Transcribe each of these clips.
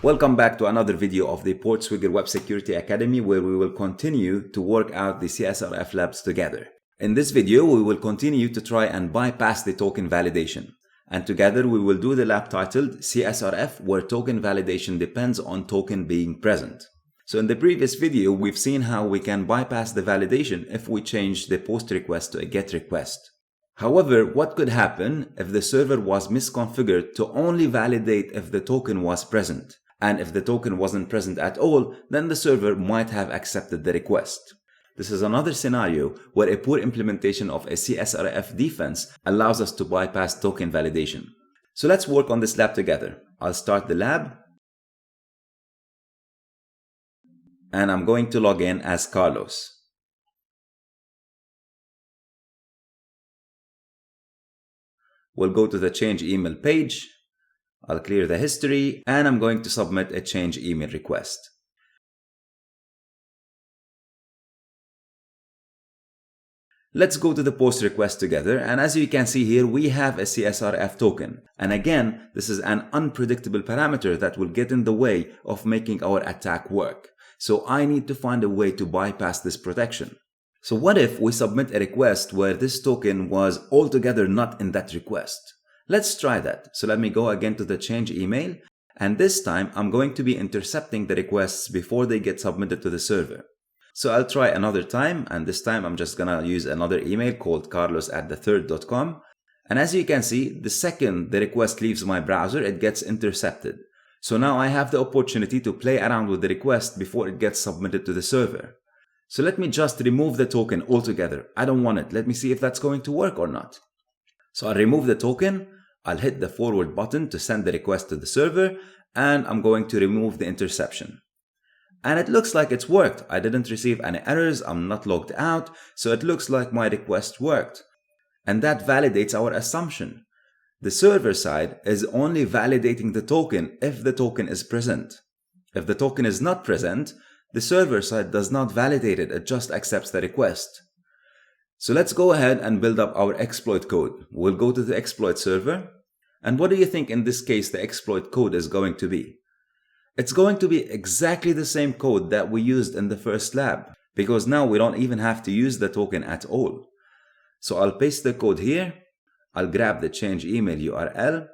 Welcome back to another video of the Forgery Web Security Academy, where we will continue to work out the CSRF labs together. In this video, we will continue to try and bypass the token validation. And together we will do the lab titled CSRF, where token validation depends on token being present. So in the previous video, we've seen how we can bypass the validation if we change the post request to a GET request. However, what could happen if the server was misconfigured to only validate if the token was present? And if the token wasn't present at all, then the server might have accepted the request. This is another scenario where a poor implementation of a CSRF defense allows us to bypass token validation. So let's work on this lab together. I'll start the lab. And I'm going to log in as Carlos. We'll go to the change email page. I'll clear the history, and I'm going to submit a change email request. Let's go to the post request together, and as you can see here, we have a CSRF token. And again, this is an unpredictable parameter that will get in the way of making our attack work. So I need to find a way to bypass this protection. So what if we submit a request where this token was altogether not in that request? Let's try that. So let me go again to the change email, and this time I'm going to be intercepting the requests before they get submitted to the server. So I'll try another time, and this time I'm just gonna use another email called carlos@thethird.com. And as you can see, the second the request leaves my browser, it gets intercepted. So now I have the opportunity to play around with the request before it gets submitted to the server. So let me just remove the token altogether. I don't want it. Let me see if that's going to work or not. So I'll remove the token, I'll hit the forward button to send the request to the server, and I'm going to remove the interception. And it looks like it's worked. I didn't receive any errors, I'm not logged out, so it looks like my request worked. And that validates our assumption. The server side is only validating the token if the token is present. If the token is not present, the server side does not validate it, it just accepts the request. So let's go ahead and build up our exploit code. We'll go to the exploit server. And what do you think in this case the exploit code is going to be? It's going to be exactly the same code that we used in the first lab, because now we don't even have to use the token at all. So I'll paste the code here. I'll grab the change email URL.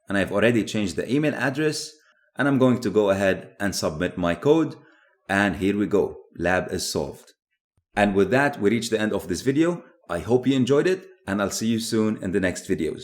And I've already changed the email address. And I'm going to go ahead and submit my code, and here we go, lab is solved. And with that, we reach the end of this video. I hope you enjoyed it, and I'll see you soon in the next videos.